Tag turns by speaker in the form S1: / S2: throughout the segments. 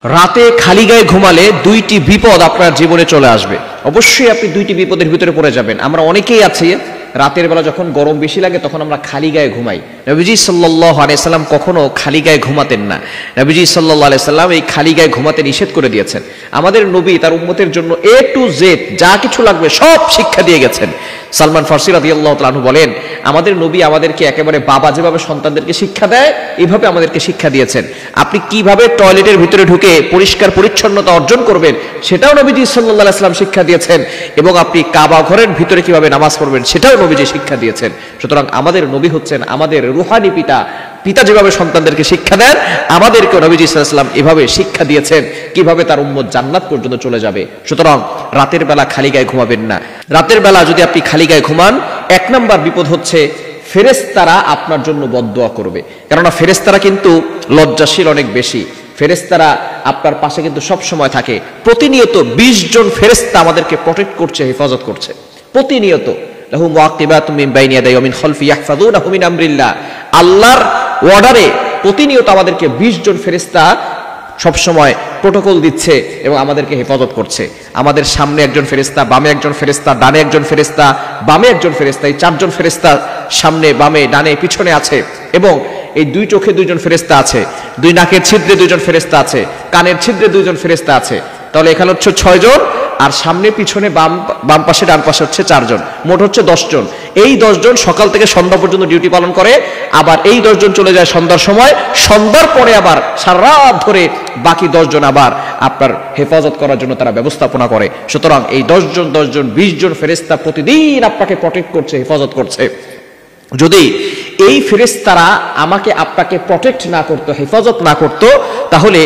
S1: রাতে খালি গায়ে ঘুমালে দুইটি বিপদ আপনার জীবনে চলে আসবে। অবশ্যই আপনি দুইটি বিপদের ভিতরে পড়ে যাবেন। আমরা অনেকেই আছি রাতের বেলা যখন গরম বেশি লাগে তখন আমরা খালি গায়ে ঘুমাই। নবীজি সাল্লাল্লাহু আলাইহি সাল্লাম কখনো খালি গায়ে ঘুমাতেন না। নবীজি সাল্লাল্লাহু আলাইহি সাল্লাম এই খালি গায়ে ঘুমাতে নিষেধ করে দিয়েছেন। আমাদের নবী তার উম্মতের জন্য A to Z যা কিছু লাগবে সব শিক্ষা দিয়ে গেছেন। সালমান ফারসি রাদিয়াল্লাহু তাআলা আনহু বলেন, আমাদের নবী আমাদেরকে একেবারে বাবা যেভাবে সন্তানদেরকে শিক্ষা দেয় এইভাবে আমাদেরকে শিক্ষা দিয়েছেন। আপনি কিভাবে টয়লেটের ভিতরে ঢুকে পরিষ্কার পরিচ্ছন্নতা অর্জন করবেন সেটাও নবীজি সাল্লাল্লাহু আলাইহি সাল্লাম শিক্ষা দিয়েছেন, এবং আপনি কাবা ঘরের ভিতরে কিভাবে নামাজ পড়বেন সেটাও নবীজি শিক্ষা দিয়েছেন। সুতরাং আমাদের নবী হচ্ছেন আমাদের রুহানি পিতা। পিতা যেভাবে সন্তানদেরকে শিক্ষা দেন, আমাদেরকে নবীজি সাল্লাল্লাহু আলাইহি সাল্লাম এভাবে শিক্ষা দিয়েছেন কিভাবে তার উম্মত জান্নাত পর্যন্ত চলে যাবে। সুতরাং রাতের বেলা খালি গায়ে ঘুমাবেন না। রাতের বেলা যদি আপনি খালি গায়ে ঘুমান, এক নাম্বার বিপদ হচ্ছে ফেরেশতারা আপনার জন্য বদদোয়া করবে। কেননা ফেরেশতারা কিন্তু লজ্জাশীল অনেক বেশি। ফেরেশতারা আপনার পাশে কিন্তু সব সময় থাকে। প্রতিনিয়ত 20 জন ফেরেশতা আমাদেরকে প্রটেক্ট করছে, হেফাজত করছে প্রতিনিয়ত। লাহু মুআকিবাতুম মিন বাইনি ইয়াদাইহি ওয়া মিন খালফি ইয়াহফাযুনাহু মিন আমরিল্লাহ। আল্লাহর অর্ডারে প্রতিনিয়ত আমাদেরকে 20 জন ফেরেশতা সব সময় প্রোটোকল দিচ্ছে এবং আমাদেরকে হেফাজত করছে। আমাদের সামনে একজন ফেরেশতা, বামে একজন ফেরেশতা, ডানে একজন ফেরেশতা, বামে একজন ফেরেশতা, এই 4 জন ফেরেশতা সামনে বামে ডানে পিছনে আছে। এবং এই 2 চোখে 2 জন ফেরেশতা আছে, 2 নাকের ছিদ্রে 2 জন ফেরেশতা আছে, কানের ছিদ্রে 2 জন ফেরেশতা আছে। তাহলে এখানে হচ্ছে 6 জন, আর সামনে পিছনে বাম পাশে ডান পাশে হচ্ছে 4 জন, মোট হচ্ছে 10 জন। এই 10 জন সকাল থেকে সন্ধ্যা পর্যন্ত ডিউটি পালন করে। আবার এই 10 জন চলে যায় সন্ধ্যার সময়, সন্ধ্যার পরে আবার সারা রাত ধরে বাকি 10 জন আবার আপনার হেফাজত করার জন্য তারা ব্যবস্থাপনা করে। সুতরাং এই 10 জন 20 জন ফেরেশতা প্রতিদিন আপনাকে প্রটেক্ট করছে, হেফাজত করছে। যদি এই ফেরেশতারা আমাকে আপনাকে প্রটেক্ট না করতো, হেফাজত না করতো, তাহলে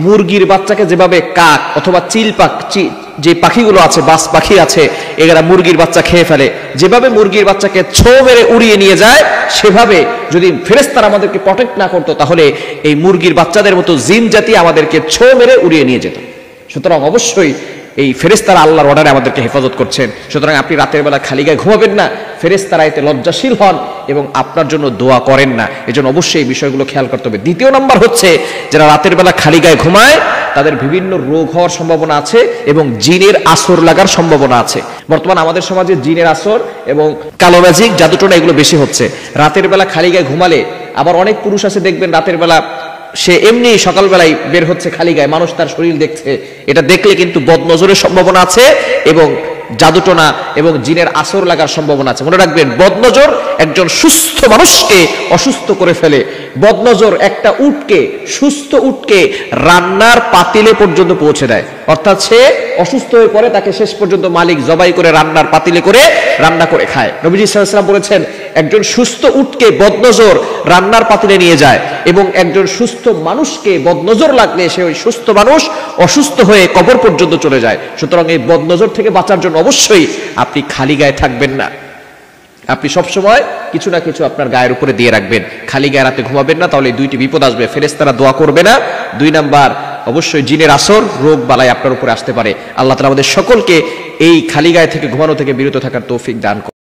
S1: মুরগির বাচ্চাকে যেভাবে কাক অথবা চিল পাখি, যে পাখিগুলো আছে, বাস পাখি আছে, এরা মুরগির বাচ্চা খেয়ে ফেলে, যেভাবে মুরগির বাচ্চাকে ছো মেরে উড়িয়ে নিয়ে যায়, সেভাবে যদি ফেরেশতারা আমাদেরকে প্রটেক্ট না করতো তাহলে এই মুরগির বাচ্চাদের মতো জিন জাতি আমাদেরকে ছো মেরে উড়িয়ে নিয়ে যেত। সুতরাং অবশ্যই এই ফেরেশতারা আল্লাহর অর্ডারে আমাদেরকে হেফাজত করছেন। সুতরাং আপনি রাতের বেলা খালি গায়ে ঘুমাবেন না। ফেরেশতারা এতে লজ্জাশীল হন এবং আপনার জন্য দোয়া করেন না। এজন্য অবশ্যই এই বিষয়গুলো খেয়াল করতে হবে। দ্বিতীয় নাম্বার হচ্ছে, যারা রাতের বেলা খালি গায়ে ঘুমায় তাদের বিভিন্ন রোগ হওয়ার সম্ভাবনা আছে এবং জিনের আসর লাগার সম্ভাবনা আছে। বর্তমান আমাদের সমাজে জিনের আসর এবং কালো ম্যাজিক, জাদুটোনা এগুলো বেশি হচ্ছে। রাতের বেলা খালি গায়ে ঘুমালে, আবার অনেক পুরুষ আছে দেখবেন রাতের বেলা সে এমনি সকালবেলায় বের হচ্ছে খালি গায়ে, মানুষ তার শরীর দেখছে, এটা দেখলে কিন্তু বদনজরের সম্ভাবনা আছে এবং জাদুটোনা এবং জিনের আসর লাগার সম্ভাবনা আছে। মনে রাখবেন, বদনজর একজন সুস্থ মানুষকে অসুস্থ করে ফেলে। বদনজর একটা উটকে, সুস্থ উটকে রান্নার পাতিলে পর্যন্ত পৌঁছে দেয়। অর্থাৎ সে অসুস্থ হয়ে পড়ে, তাকে শেষ পর্যন্ত মালিক জবাই করে রান্নার পাতিলে করে রান্না করে খায়। নবীজি সাল্লাল্লাহু আলাইহি ওয়াসাল্লাম বলেছেন, একজন সুস্থ উটকে বদনজর রান্নার পাতিলে নিয়ে যায় এবং একজন সুস্থ মানুষকে বদনজর লাগলে সে ওই সুস্থ মানুষ অসুস্থ হয়ে কবর পর্যন্ত চলে যায়। সুতরাং এই বদনজর থেকে বাঁচার জন্য অবশ্যই আপনি খালি গায়ে থাকবেন না। আপনি সবসময় কিছু না কিছু আপনার গায়ের উপরে দিয়ে রাখবেন। খালি গায়ে রাতে ঘুমাবেন না, তাহলে 2টি বিপদ আসবে। ফেরেশতারা দোয়া করবে না। 2 নাম্বার, অবশ্যই জিনের আসর, রোগ বালাই আপনার উপরে আসতে পারে। আল্লাহ তাআলা আমাদের সকলকে এই খালি গায়ে থেকে ঘুমানো থেকে বিরত থাকার তৌফিক দান করুন।